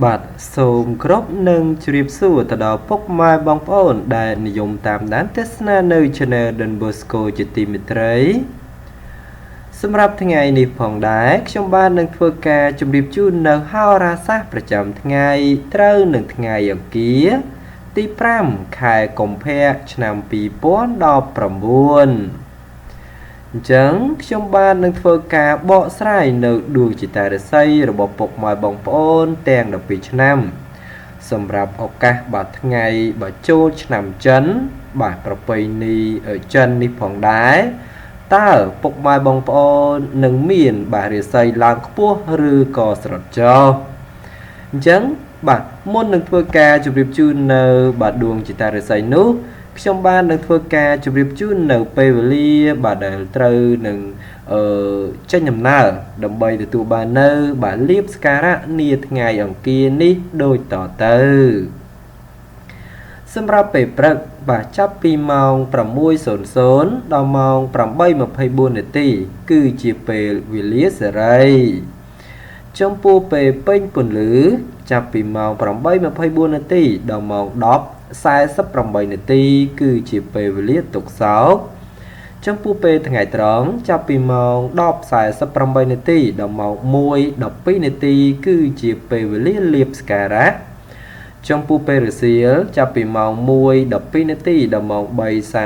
បាទសូមគោរពនិងជម្រាបសួរទៅដល់ពុកម៉ែបងប្អូនដែលនិយមតាមដានទស្សនានៅ Channel Don Bosco ជាទីមេត្រីសម្រាប់ថ្ងៃនេះផងដែរខ្ញុំបាននឹងធ្វើការជម្រាបជូននៅហោរាសាស្ត្រប្រចាំថ្ងៃត្រូវនឹងថ្ងៃអង្គារទី5ខែកុម្ភៈឆ្នាំ2019អញ្ចឹងខ្ញុំបាននឹងធ្វើការបកស្រាយនៅដួងចិត្តរាសីរបស់ពុកម៉ែបងប្អូនទាំង12ឆ្នាំសម្រាប់ឱកាសបាទថ្ងៃបាទចូលឆ្នាំចិនបាទប្រពៃណីចិននេះផងដែរតើពុកម៉ែបងប្អូននឹងមានបាទរាសីឡើងខ្ពស់ឬក៏ស្រត់ចុះអញ្ចឹងបាទមុននឹងធ្វើការជម្រាបជូននៅបាទដួងចិត្តរាសីនោះខ្ញុំបាននឹងធ្វើការជម្រាបជូននៅពេលវេលាបាទដែលត្រូវនឹងចេញដំណើរដើម្បីទទួលបាននៅបាទលៀបសក្ការៈនាថ្ងៃអង្គារនេះដូចតទៅសម្រាប់ពេលព្រឹកបាទចាប់ពីម៉ោង 6:00 ដល់ម៉ោង 8:24 នាទីគឺជាពេលវេលាសេរីចំពោះពេលពេញពន្លឺចាប់ពីម៉ោង 8:24 នាទីដល់ម៉ោង 10:48 នាទីគឺជាពេលវេលាទុកសោកចំពោះពេលថ្ងៃត្រង់ចាប់ពីម៉ោង 10:48 នាទីដល់ម៉ោង 1:12 នាទីគឺជាពេលវេលាលៀបសក្ការៈចំពោះពេលរសៀលចាប់ពីម៉ោង 1:12 នាទីដល់ម៉ោង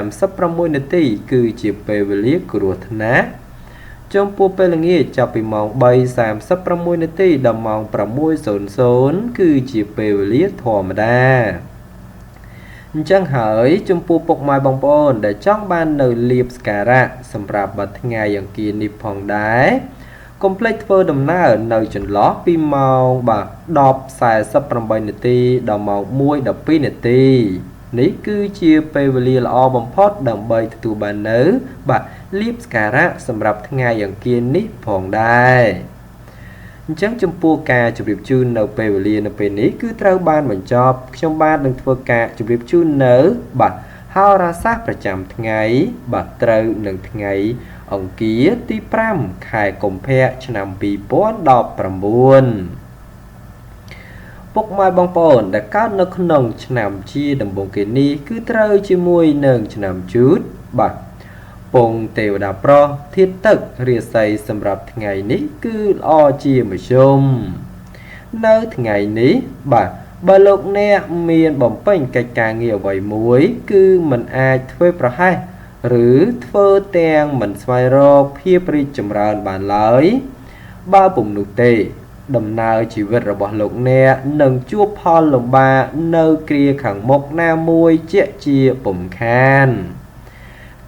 3:36 នាទីគឺជាពេលវេលាគ្រោះថ្នាក់ចំពោះពេលល្ងាចចាប់ពីម៉ោង 3:36 នាទីដល់ម៉ោង 6:00 គឺជាពេលវេលាធម្មតាអញ្ចឹងហើយចំពោះពុកម៉ែបងប្អូនដែលចង់បាននៅលៀបសក្ការៈសម្រាប់បាទថ្ងៃអង្គារនេះផងដែរកុំភ្លេចធ្វើដំណើរនៅចន្លោះពីម៉ោងបាទ 10:48 នាទីដល់ម៉ោង 1:12 នាទីនេះគឺជាពេលវេលាល្អបំផុតដើម្បីទទួលបាននៅបាទលៀបសក្ការៈសម្រាប់ថ្ងៃអង្គារនេះផងដែរអញ្ចឹងចំពោះការជម្រាបជូននៅពេលវេលានៅពេលនេះគឺត្រូវបានបញ្ចប់ខ្ញុំបាននឹងធ្វើការជម្រាបជូននៅបាទហោរាសាស្ត្រប្រចាំថ្ងៃបាទត្រូវនឹងថ្ងៃអង្គារទី5ខែកុម្ភៈឆ្នាំ2019ពុកម៉ែបងប្អូនដែលកើតនៅក្នុងឆ្នាំជាដំបូងគេនេះគឺត្រូវជាមួយនឹងឆ្នាំជូតបាទពងទេវតាប្រុសធាតុទឹករាសីសម្រាប់ថ្ងៃនេះគឺល្អជាមធ្យមនៅថ្ងៃនេះបាទបើលោកអ្នកមានបំពេញកិច្ចការងារអ្វីមួយគឺមិនអាចធ្វើប្រហែសឬធ្វើទាំងមិនស្វែងរកភាពរីកចម្រើនបានឡើយបើពុំនោះទេដំណើរជីវិតរបស់លោកអ្នកនឹងជួបផលលំបាកនៅគ្រាខាងមុខណាមួយជាក់ជាពុំខាន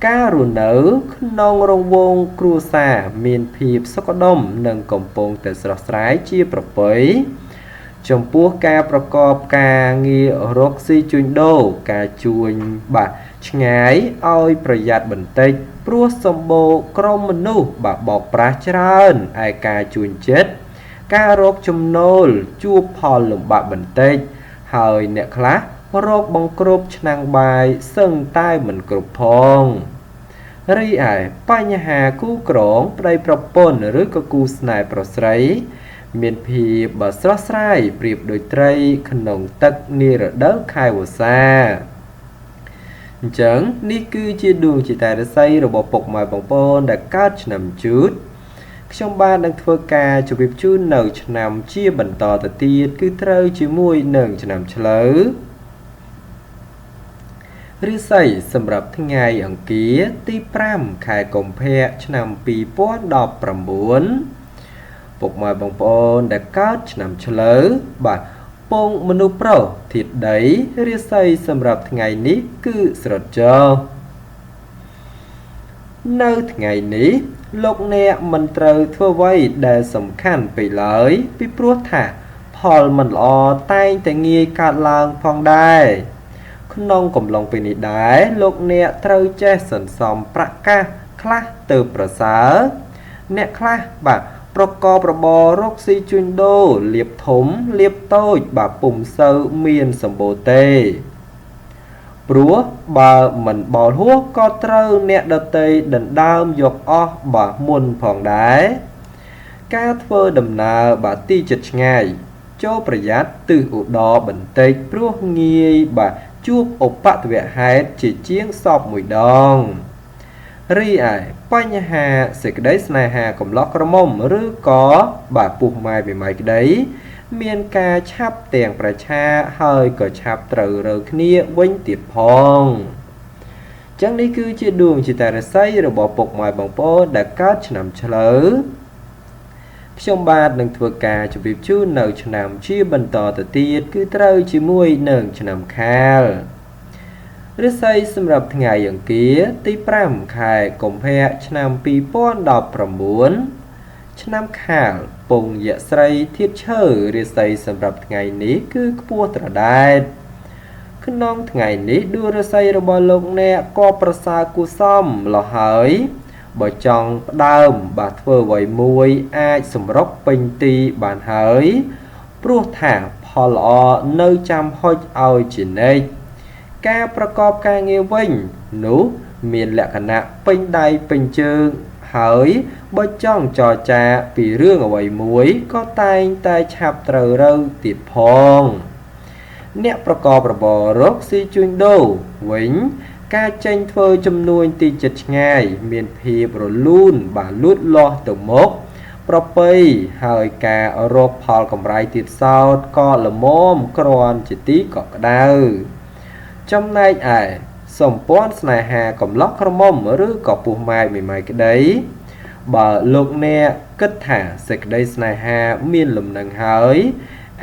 ការរស់នៅក្នុងរង្វង់គ្រួសារមានភាពសុខដុមនិងកំពុងតែស្រស់ស្រាយជាប្រពៃចំពោះការប្រកបការងាររកស៊ីជួញដូរការជួញបាទឆ្ងាយឲ្យប្រយ័ត្នបន្តិចព្រោះសម្បូរក្រុមមនុស្សបាទបោកប្រាស់ច្រើនឯការជួញចិត្តការរកចំណូលជួបផលលំបាកបន្តិចហើយអ្នកខ្លះរកបង្ក្រប់ឆ្នាំងបាយសឹងតែមិនគ្រប់ផងរីឯបញ្ហាគូក្រងប្តីប្រពន្ធឬក៏គូស្នេហ៍ប្រុសស្រីមានភាពបើស្រស់ស្រាយប្រៀបដូចត្រីក្នុងទឹកនារដូវខែវស្សាអញ្ចឹងនេះគឺជាដួងចិត្តរាសីរបស់ពុកម៉ែបងប្អូនដែលកើតឆ្នាំជូតខ្ញុំបាននឹងធ្វើការជម្រាបជូននៅឆ្នាំជាបន្តទៅទៀតគឺត្រូវជាមួយនឹងឆ្នាំឆ្លូវរាសីសម្រាប់ថ្ងៃអង្គារទី5ខែកុម្ភៈឆ្នាំ2019ពុកម៉ែបងប្អូនដែលកើតឆ្នាំឆ្លូវបាទពងមនុស្សប្រុសធាតុដីរាសីសម្រាប់ថ្ងៃនេះគឺស្រត់ចុះនៅថ្ងៃនេះលោកអ្នកមិនត្រូវធ្វើអ្វីដែលសំខាន់ពេកឡើយពីព្រោះថាផលមិនល្អតែងតែងាយកើតឡើងផងដែរក្នុងកំឡុងពេលនេះដែរលោកអ្នកត្រូវចេះសន្សំប្រាក់កាសខ្លះទៅប្រសើរអ្នកខ្លះបាទប្រកបរបររកស៊ីជួញដូរលៀបធំលៀបតូចបាទពុំសូវមានសម្បូរទេព្រោះបើមិនបោលហួសក៏ត្រូវអ្នកដតីដណ្ដើមយកអស់បាទមុនផងដែរការធ្វើដំណើរបាទទីជិតឆ្ងាយ ចូលប្រយ័ត្នទិសឧត្តរបន្តិចព្រោះងាយបាទជួបឧបទ្ទវហេតុជាជាងសពមួយដងរីឯបញ្ហាសេចក្តីស្នេហាកំឡោះក្រមុំឬក៏បាទពុះម៉ែពីម៉ៃក្តីមានការឆាប់ទាំងប្រឆាហើយក៏ឆាប់ត្រូវរើគ្នាវិញទៀតផងចឹងនេះគឺជាដួងចិត្តរាសីរបស់ពុកម៉ែបងប្អូនដែលកើតឆ្នាំឆ្លូវខ្ញុំបាទនឹងធ្វើការជម្រាបជូននៅឆ្នាំជាបន្តទៅទៀតគឺត្រូវជាមួយនឹងឆ្នាំខាលរាសីសម្រាប់ថ្ងៃអង្គារទី5ខែកុម្ភៈឆ្នាំ2019ឆ្នាំខាលពងយស្រីធាតុឈើរាសីសម្រាប់ថ្ងៃនេះគឺខ្ពស់ត្រដែតក្នុងថ្ងៃនេះដួងរាសីរបស់លោកអ្នកក៏ប្រសើរគួរសមលោះហើយបើចង់ផ្ដើមបាទធ្វើអ្វីមួយអាចសម្រុកពេញទីបានហើយព្រោះថាផលល្អនៅចាំហុចឲ្យជានិច្ចការប្រកបការងារវិញនោះមានលក្ខណៈពេញដៃពេញជើងហើយបើចង់ចរចាពីរឿងអ្វីមួយក៏តែងតែឆាប់ត្រូវរើទៀតផងអ្នកប្រកបរបររកស៊ីជួញដូរវិញការចេញធ្វើចំនួនទីចិត្តឆ្ងាយមានភាពរលូនបាទលូតលាស់ទៅមុខប្រពៃហើយការរកផលកម្រៃទៀតសោតក៏ល្មមគ្រាន់ជាទីកក់ក្ដៅចំណែកឯសម្ព័ន្ធស្នេហាកំឡោះក្រមុំឬក៏ពុះម៉ែមួយម៉ៃក្តីបើលោកអ្នកគិតថាសេចក្តីស្នេហាមានលំនឹងហើយ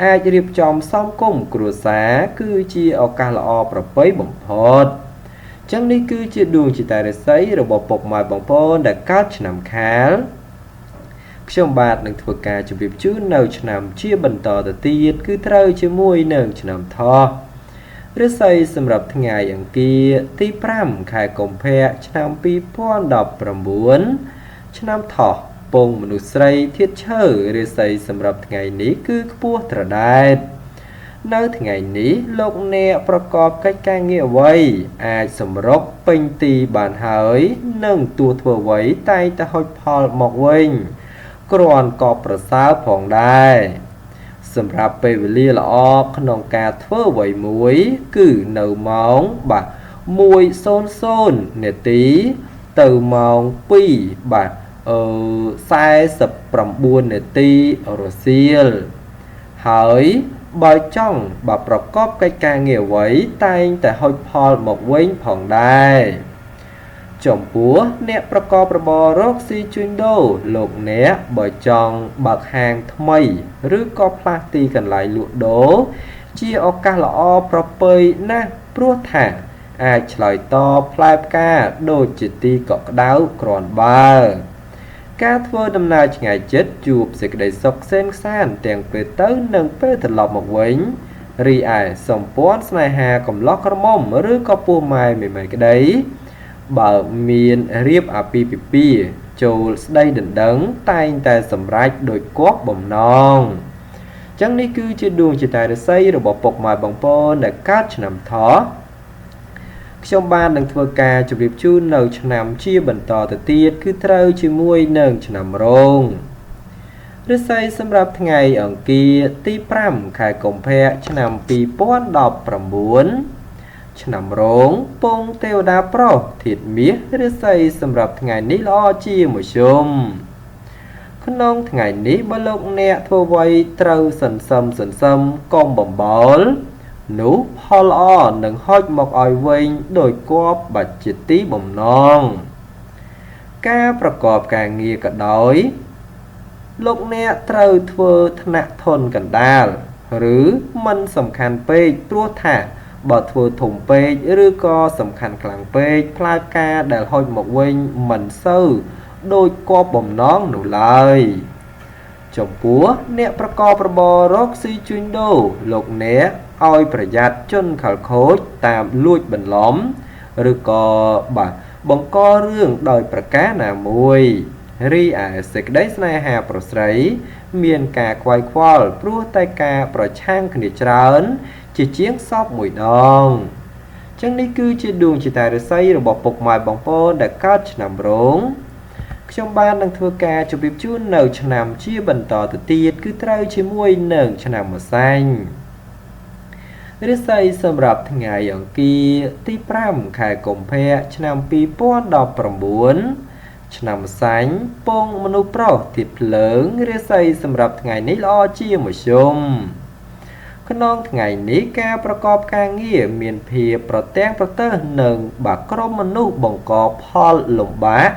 អាចរៀបចំសំគមគ្រួសារគឺជាឱកាសល្អប្រពៃបំផុតចឹងនេះគឺជាដួងចិត្តរាសីរបស់ពុកម៉ែបងប្អូនដែលកើតឆ្នាំខាលខ្ញុំបាទនឹងធ្វើការជម្រាបជូននៅឆ្នាំជាបន្តទៅទៀតគឺត្រូវជាមួយនឹងឆ្នាំថោះរាសីសម្រាប់ថ្ងៃអង្គារទី5ខែកុម្ភៈឆ្នាំ2019ឆ្នាំថោះពងមនុស្សស្រីធាតុឈើរាសីសម្រាប់ថ្ងៃនេះគឺខ្ពស់ត្រដែតនៅថ្ងៃនេះលោកអ្នកប្រកបកិច្ចការងារអ្វីអាចសម្រុកពេញទីបានហើយនឹងទួធ្វើអ្វីតែងតែហុចផលមកវិញគ្រាន់ក៏ប្រសើរផងដែរសម្រាប់ពេលវេលាល្អក្នុងការធ្វើអ្វីមួយគឺនៅម៉ោងបាទ1:00នាទីទៅម៉ោង2បាទ49នាទីរសៀលហើយបើចង់បើប្រកបកិច្ចការងារអ្វីតែងតែហុចផលមកវិញផងដែរចំពោះអ្នកប្រកបរបររកស៊ីជួញដូរលោកអ្នកបើចង់បើកហាងថ្មីឬក៏ផ្លាស់ទីកន្លែងលក់ដូរជាឱកាសល្អប្រពៃណាស់ព្រោះថាអាចឆ្លើយតបផ្លែផ្កាដូចជាទីកក់ក្ដៅគ្រាន់បើការធ្វើដំណើរឆ្ងាយចិត្តជួបសេចក្តីសុខក្សេមក្សាន្តទាំងពេលទៅនិងពេលត្រឡប់មកវិញរីឯសម្ព័ន្ធស្នេហាកំឡោះក្រមុំឬក៏ពោះម៉ែមួយម៉ៃក្តីបើមានរៀបអាពាហ៍ពិពាហ៍ចូលស្ដីដណ្ដឹងតែងតែសម្រេចដោយគប់បំណងចឹងនេះគឺជាដួងចិត្តរាសីរបស់ពុកម៉ែបងប្អូនដែលកើតឆ្នាំថោះខ្ញុំបាននឹងធ្វើការជម្រាបជូននៅឆ្នាំជាបន្តទៅទៀតគឺត្រូវជាមួយនឹងឆ្នាំរោងរាសីសម្រាប់ថ្ងៃអង្គារទី5ខែកុម្ភៈឆ្នាំ2019ឆ្នាំរោងពងទេវតាប្រុសធាតុមាសរាសីសម្រាប់ថ្ងៃនេះល្អជាមួយជុំក្នុងថ្ងៃនេះបើលោកអ្នកធ្វើអ្វីត្រូវសន្សឹមកុំបំបោលនោះផលល្អនឹងហុចមកឲ្យវិញដោយគប់បាច់ជាទីបំណងការប្រកបការងារក៏ដោយលោកអ្នកត្រូវធ្វើថ្នាក់ធនកណ្ដាលឬមិនសំខាន់ពេកព្រោះថាបើធ្វើធំពេកឬក៏សំខាន់ខ្លាំងពេកផ្លែផ្កាដែលហុចមកវិញមិនសូវដូចគប់បំណងនោះឡើយចំពោះអ្នកប្រកបរបររកស៊ីជួញដូរលោកអ្នកឲ្យប្រយ័ត្នជនខិលខូចតាមលួចបន្លំឬក៏បាទបង្ករឿងដោយប្រការណាមួយរីឯសេចក្តីស្នេហាប្រុសស្រីមានការខ្វាយខ្វល់ព្រោះតែការប្រឆាំងគ្នាច្រើនជាជាងសពមួយដងចឹងនេះគឺជាដួងចិត្តរាសីរបស់ពុកម៉ែបងប្អូនដែលកើតឆ្នាំរោង ខ្ញុំ ខ្ញុំបាននឹងធ្វើការជម្រាបជូននៅឆ្នាំជាបន្តទៅទៀតគឺត្រូវជាមួយនឹងឆ្នាំម្សាញ់រិស័យសម្រាប់ថ្ងៃអង្គារទី5ខែកុម្ភៈឆ្នាំ2019ឆ្នាំម្សាញ់ពងមនុស្សប្រុសធាតុភ្លើងរិស័យសម្រាប់ថ្ងៃនេះល្អជាមធ្យមក្នុងថ្ងៃនេះការប្រកបការងារមានភាពប្រទាំងប្រទើសនឹងបាក់ក្រុមមនុស្សបង្កផលលំបាក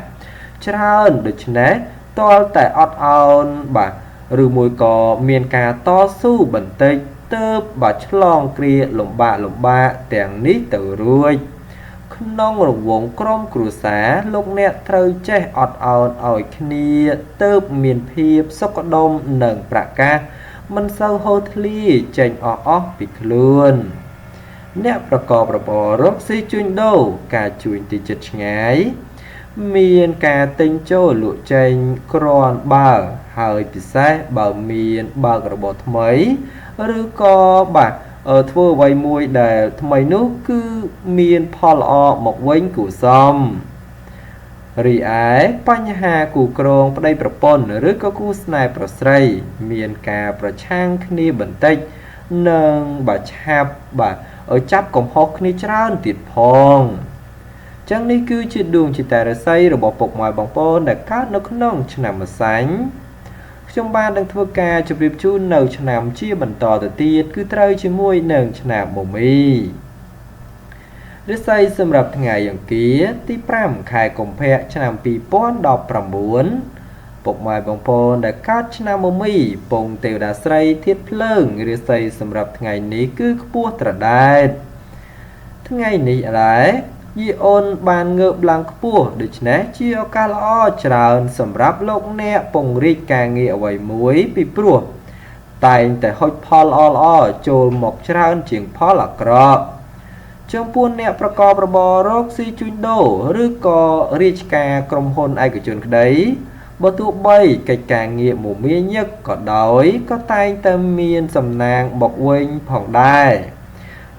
ច្រើនដូច្នេះទាល់តែអត់ឱនបាទឬមួយក៏មានការតស៊ូបន្តិចទើបបាទឆ្លងគ្រាលំបាកទាំងនេះទៅរួចក្នុងរង្វង់ក្រុមគ្រួសារលោកអ្នកត្រូវចេះអត់ឱនឲ្យគ្នាទើបមានភាពសុខដុមនិងប្រកាសមិនសូវហូរធ្លាចេញអស់ពីខ្លួនអ្នកប្រកបរបររកស៊ីជួញដូរការជួញទីចិត្តឆ្ងាយមានការទិញចូលលក់ចេញក្រាន់បើហើយពិសេសបើមានបើករបរថ្មីឬក៏បាទធ្វើអ្វីមួយដែលថ្មីនោះគឺមានផលល្អមកវិញគួរសមរីឯបញ្ហាគូក្រងប្តីប្រពន្ធឬក៏គូស្នេហ៍ប្រស្រីមានការប្រឆាំងគ្នាបន្តិចនិងបាទឆាប់បាទចាប់កំហុសគ្នាច្រើនទៀតផងចឹងនេះគឺជាដួងចិត្តរាសីរបស់ពុកម៉ែបងប្អូនដែលកើតនៅក្នុងឆ្នាំម្សាញ់ខ្ញុំបាននឹងធ្វើការជម្រាបជូននៅឆ្នាំជាបន្តទៅទៀតគឺត្រូវជាមួយនឹងឆ្នាំមមីរិស័យសម្រាប់ថ្ងៃអង្គារទី5ខែកុម្ភៈឆ្នាំ2019ពុកម៉ែបងប្អូនដែលកើតឆ្នាំមមីពងទេវតាស្រីធាតុភ្លើងរិស័យសម្រាប់ថ្ងៃនេះគឺខ្ពស់ត្រដែតថ្ងៃនេះដែរយីអូនបានងើបឡើងខ្ពស់ដូច្នេះជាឱកាសល្អច្រើនសម្រាប់លោកអ្នកពង្រីកការងារអ្វីមួយពីព្រោះតែងតែហុចផលល្អចូលមកច្រើនជាងផលអាក្រក់ចំពោះអ្នកប្រកបរបររកស៊ីជួញដូរឬក៏រាជការក្រុមហ៊ុនឯកជនក្តីបើទោះបីកិច្ចការងារមមាញឹកក៏ដោយក៏តែងតែមានសំណាងមកវិញផងដែរ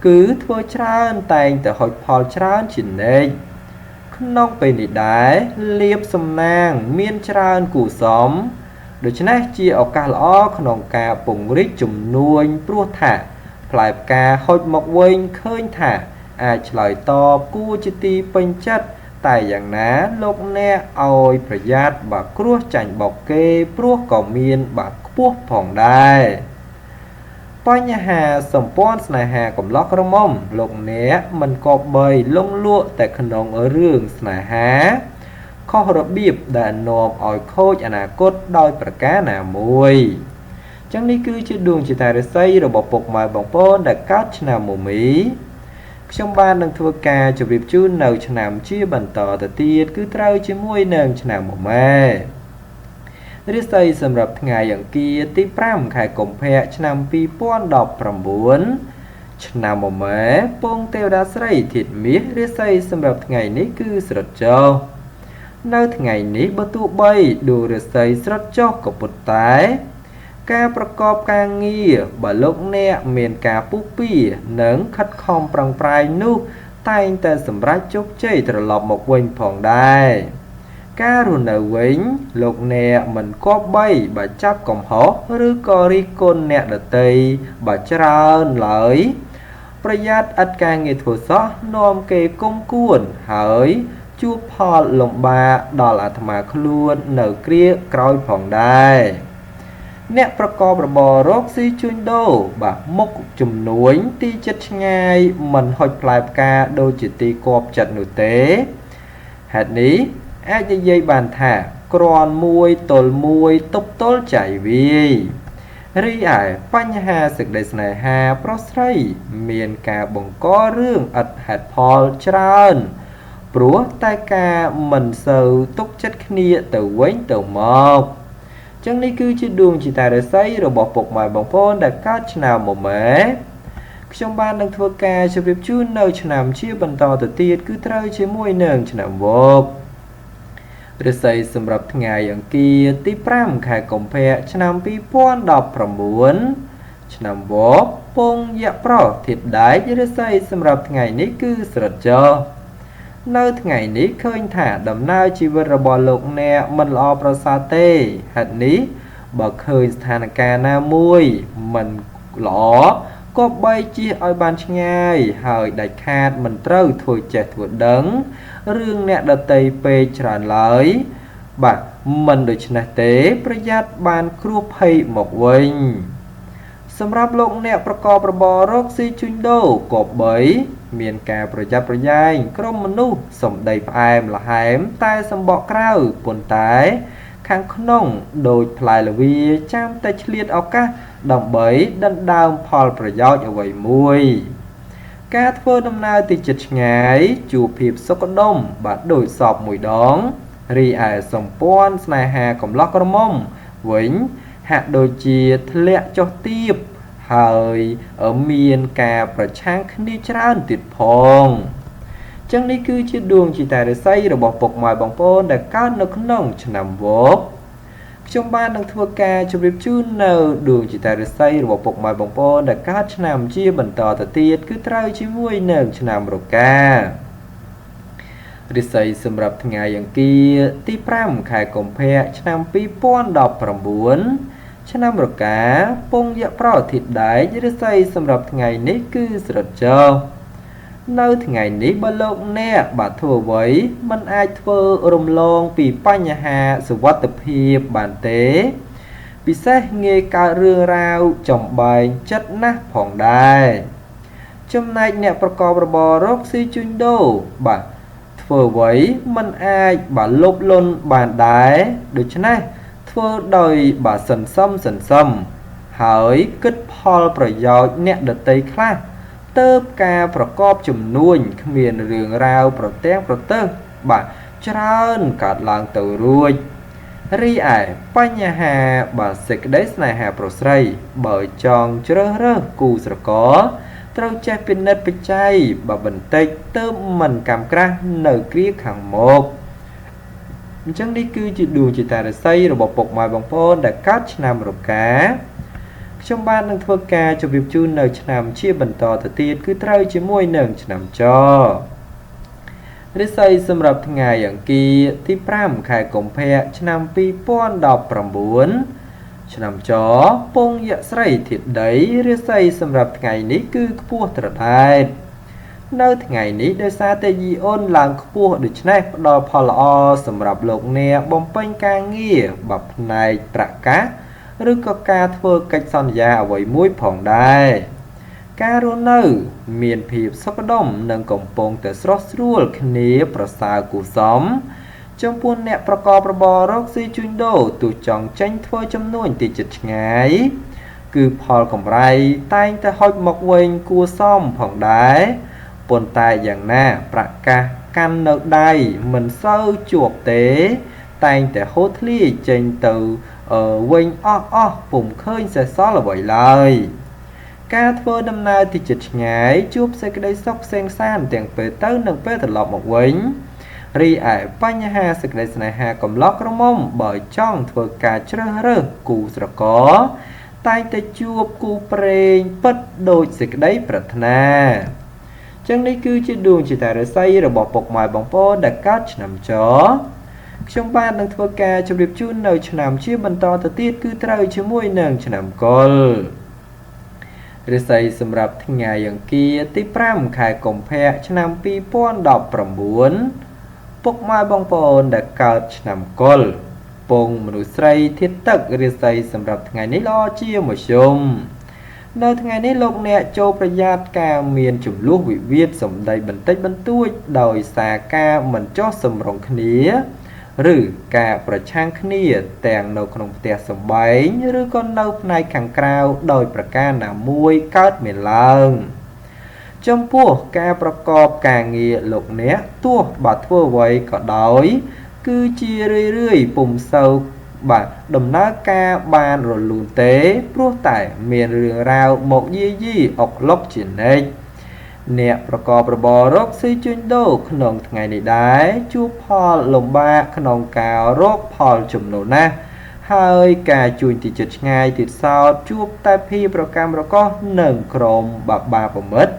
គឺធ្វើច្រើនតែងតែហុចផលច្រើនជានិច្ចក្នុងពេលនេះដែរលៀបសំណាងមានច្រើនគួរសមដូច្នេះជាឱកាសល្អក្នុងការពង្រីកជំនួញព្រោះថាផ្លែផ្កាហុចមកវិញឃើញថាអាចឆ្លើយតបគួរជាទីពេញចិត្តតែយ៉ាងណាលោកអ្នកឲ្យប្រយ័ត្នបើគ្រោះចាញ់បោកគេព្រោះក៏មានបាក់ខ្ពស់ផងដែរបញ្ហាសម្ព័ន្ធស្នេហាកំឡោះក្រមុំលោកអ្នកមិនគប្បីលងលក់តែក្នុងរឿងស្នេហាខុសរបៀបដែលនាំឲ្យខូចអនាគតដោយប្រការណាមួយចឹងនេះគឺជាដួងចិត្តរាសីរបស់ពុកម៉ែបងប្អូនដែលកើតឆ្នាំមមីខ្ញុំបាននឹងធ្វើការជម្រាបជូននៅឆ្នាំជាបន្តទៅទៀតគឺត្រូវជាមួយនឹងឆ្នាំមមែរិស័យសម្រាប់ថ្ងៃអង្គារទី5ខែកុម្ភៈឆ្នាំ2019ឆ្នាំមមែពងទេវតាស្រីធាតុមាសរិស័យសម្រាប់ថ្ងៃនេះគឺស្រុតចុះនៅថ្ងៃនេះបើទោះបីដួងរិស័យស្រុតចុះក៏ពុតតែការប្រកបការងារបើលោកអ្នកមានការពុះពៀនិងខិតខំប្រឹងប្រែងនោះតែងតែសម្រេចជោគជ័យត្រឡប់មកវិញផងដែរការរស់នៅវិញលោកអ្នកមិនគប្បីបើចាប់កំហុសឬក៏រិះគន់អ្នកដទៃបើច្រើនឡើយប្រយ័ត្នឥតការងារធ្វើសោះនាំគេគុំគួនហើយជួបផលលំបាកដល់អាត្មាខ្លួននៅគ្រាក្រោយផងដែរអ្នកប្រកបរបររកស៊ីជួញដូរបាទមុខជំនួញទីចិត្តឆ្ងាយមិនហុចផ្លែផ្កាដូចជាទីគប់ចិត្តនោះទេហេតុនេះអាចនិយាយបានថាគ្រាន់មួយទល់មួយទប់ទល់ចៃវាយរីឯបញ្ហាសេចក្តីស្នេហាប្រុសស្រីមានការបង្ករឿងឥតហេតុផលច្រើនព្រោះតែការមិនសូវទុកចិត្តគ្នាទៅវិញទៅមកចឹងនេះគឺជាដួងចិត្តរាសីរបស់ពុកម៉ែបងប្អូនដែលកើតឆ្នាំមមែខ្ញុំបាននឹងធ្វើការជម្រាបជូននៅឆ្នាំជាបន្តទៅទៀតគឺត្រូវជាមួយនឹងឆ្នាំវប់រិស័យសម្រាប់ថ្ងៃអង្គារទី5ខែកុម្ភៈឆ្នាំ2019ឆ្នាំវប់ពងយៈប្រុសធាតុដែករិស័យសម្រាប់ថ្ងៃនេះគឺស្រុតចុះ nơi ngày ní khơi thả đầm nao chỉ vật bò lục nè mình lo prostate hạt ní bậc khơi thàn ca na mui mình lõ có bay chia oi ban ngay hơi đại khát mình trâu thôi trẻ thuộc đấng rương nè đợt tây pe tràn lới bà mình được này tếประหยัด ban គ្រប់ភ័យមកវិញ សម្រាប់លោកអ្នកប្រកបរបររកស៊ីជួញដូរក៏បីមានការប្រយ័ត្នប្រយែងក្រុមមនុស្សសំដីផ្អែមល្ហែមតែសម្បកក្រៅប៉ុន្តែខាងក្នុងដូចផ្លែល្វាចាំតែឆ្លៀតឱកាសដើម្បីដណ្ដើមផលប្រយោជន៍អ្វីមួយការធ្វើដំណើរទីជិតឆ្ងាយជួបភាពសុខដុមបាទដូចសពមួយដងរីឯសម្ព័ន្ធស្នេហាកំឡោះក្រមុំវិញហាក់ដូចជាធ្លាក់ចុះទាបហើយមានការប្រឆាំងគ្នាច្រើនទៀតផងចឹងនេះគឺជាដួងជាតារាសីរបស់ពុកម៉ែបងប្អូនដែលកើតនៅក្នុងឆ្នាំវកខ្ញុំបាននឹងធ្វើការជម្រាបជូននៅដួងជាតារាសីរបស់ពុកម៉ែបងប្អូនដែលកើតឆ្នាំជាបន្តទៅទៀតគឺត្រូវជាមួយនឹងឆ្នាំរការិស័យសម្រាប់ថ្ងៃអង្គារទី5ខែកុម្ភៈឆ្នាំ2019ឆ្នាំរកាពងយៈប្រអាទិត្យដែករិស័យសម្រាប់ថ្ងៃនេះគឺស្រិតចុះនៅថ្ងៃនេះបើលោកអ្នកបាទធ្វើអ្វីមិនអាចធ្វើរំលងពីបញ្ហាសុវត្ថិភាពបានទេពិសេសងាយកើតរឿងរ៉ាវចំបែងចិត្តណាស់ផងដែរចំណែកអ្នកប្រកបរបររកស៊ីជួញដូរបាទធ្វើអ្វីមិនអាចបាទលុបលុនបានដែរដូច្នេះធ្វើដោយបាទសន្សំហើយគិតផលប្រយោជន៍អ្នកដតីខ្លះទៅការប្រកបជំនួញគ្មានរឿងរ៉ាវប្រទាំងប្រទើសបាទច្រើនកើតឡើងទៅរួចរីឯបញ្ហាបាទសេចក្តីស្នេហាប្រុសស្រីបើចង់ជ្រើសរើសគូស្រករត្រូវចេះពិនិត្យបច្ច័យបាទបន្តិចទៅមិនកំក្រាស់នៅគ្រាខាងមុខអញ្ចឹងនេះគឺជាដួងជាតារាសីរបស់ពុកម៉ែបងប្អូនដែលកើតឆ្នាំរកាខ្ញុំបាននឹងធ្វើការជម្រាបជូននៅឆ្នាំជាបន្តទៅទៀតគឺត្រូវជាមួយនឹងឆ្នាំចរិស័យសម្រាប់ថ្ងៃអង្គារទី5ខែកុម្ភៈឆ្នាំ2019ឆ្នាំចពងយៈស្រីធាតុដីរិស័យសម្រាប់ថ្ងៃនេះគឺខ្ពស់ត្រដែតនៅថ្ងៃនេះដោយសារតែយីអូនឡើងខ្ពស់ដូច្នេះផ្ដល់ផលល្អសម្រាប់លោកអ្នកបំពេញការងារបាត់ផ្នែកប្រកាសឬក៏ការធ្វើកិច្ចសន្យាអ្វីមួយផងដែរការរស់នៅមានភាពសុខដុមនិងកំពុងតែស្រស់ស្រួលគ្នាប្រសើរគួរសមចំពោះអ្នកប្រកបរបររកស៊ីជួញដូរទោះចង់ចេញធ្វើចំនួនទីជិតឆ្ងាយគឺផលកម្រៃតែងតែហុចមកវិញគួរសមផងដែរប៉ុន្តែយ៉ាងណាប្រកាសកាន់នៅដៃមិនសូវជាប់ទេតែងតែហូរធ្លាយចេញទៅវិញអស់ពុំឃើញសេះសល់អ្វីឡើយការធ្វើដំណើរទីជិតឆ្ងាយជួបសេចក្តីសុខផ្សេងសានទាំងពេលទៅនិងពេលត្រឡប់មកវិញរីឯបញ្ហាសេចក្តីស្នេហាកំឡោះក្រមុំបើចង់ធ្វើការជ្រើសរើសគូស្រករតែងតែជួបគូព្រេងពិតដូចសេចក្តីប្រាថ្នាចឹងនេះគឺជាដួងជាតារាសីរបស់ពុកម៉ែបងប្អូនដែលកើតឆ្នាំចខ្ញុំបាននឹងធ្វើការជម្រាបជូននៅឆ្នាំជាបន្តទៅទៀតគឺត្រូវជាមួយនឹងឆ្នាំកុលរិស័យសម្រាប់ថ្ងៃអង្គារទី5ខែកុម្ភៈឆ្នាំ2019ពុកម៉ែបងប្អូនដែលកើតឆ្នាំកុលពងមនុស្សស្រីធាតុទឹករិស័យសម្រាប់ថ្ងៃនេះល្អជាមធ្យមនៅថ្ងៃនេះលោកអ្នកចូលប្រយ័ត្នការមានចំនួនវិវាទសម្ដីបន្តិចបន្តួចដោយសារការមិនចោះសម្រុងគ្នាឬការប្រឆាំងគ្នាទាំងនៅក្នុងផ្ទះសម្បែងឬក៏នៅផ្នែកខាងក្រៅដោយប្រការណាមួយកើតមានឡើងចំពោះការប្រកបការងារលោកអ្នកទោះបើធ្វើអ្វីក៏ដោយគឺជារឿយពុំសូវបាទដំណើរការបានរលូនទេព្រោះតែមានរឿងរ៉ាវមកយាយីអុកឡុកជានិច្ចអ្នកប្រកបរបររកស៊ីជួញដូរក្នុងថ្ងៃនេះដែរជួបផលលំបាកក្នុងការរកផលចំណូលណាស់ហើយការជួញទីជិតឆ្ងាយទៀតសោតជួបតែភាពប្រកម្មរកោសនិងក្រុមបាប្រមិត្ត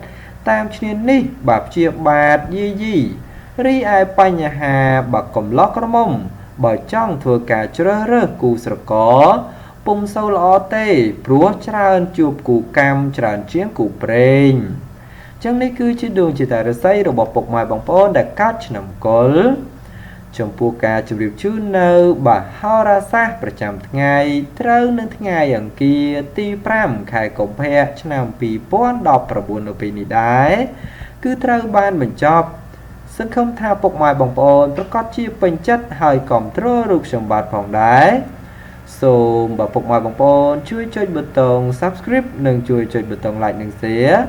តាមឈ្នានីសបាព្យាបាទយាយី រីឯបញ្ហាបើកំឡោះក្រមុំបើចង់ធ្វើការជ្រើសរើសគូស្រករពុំសូវល្អទេព្រោះច្រើនជួបគូកម្មច្រើនជាងគូព្រេងចឹងនេះគឺជាដួងចិត្តរាសីរបស់ពុកម៉ែបងប្អូនដែលកើតឆ្នាំកុរចំពោះការជម្រាបជូននៅបាទហោរាសាស្ត្រប្រចាំថ្ងៃត្រូវនៅថ្ងៃអង្គារទី5ខែកុម្ភៈឆ្នាំ2019នៅពេលនេះដែរគឺត្រូវបានបញ្ចប់សង្ឃឹមថាពុកម៉ែបងប្អូនប្រកាសជាពេញចិត្តហើយគ្រប់គ្រងរូបខ្ញុំបាទផងដែរសូមបើពុកម៉ែបងប្អូនជួយចុចប៊ូតុង Subscribe និងជួយចុចប៊ូតុង Like និង Share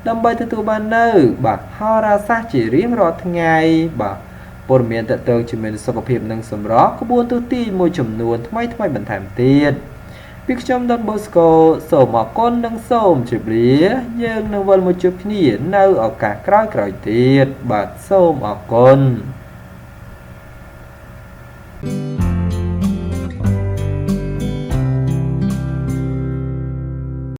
ដើម្បីទទួលបាននៅបាទហោរាសាស្ត្រជារៀងរាល់ថ្ងៃបាទព័ត៌មានតទៅជំនាញសុខភាពនិងសម្រស់ក្បួនទស្សទីមួយចំនួនថ្មីបន្ថែមទៀតពីខ្ញុំដុនបូស្កូសូមអរគុណនិងសូមជម្រាបយើងនឹងវិលមកជួបគ្នានៅឱកាសក្រោយៗទៀតបាទសូមអរគុណ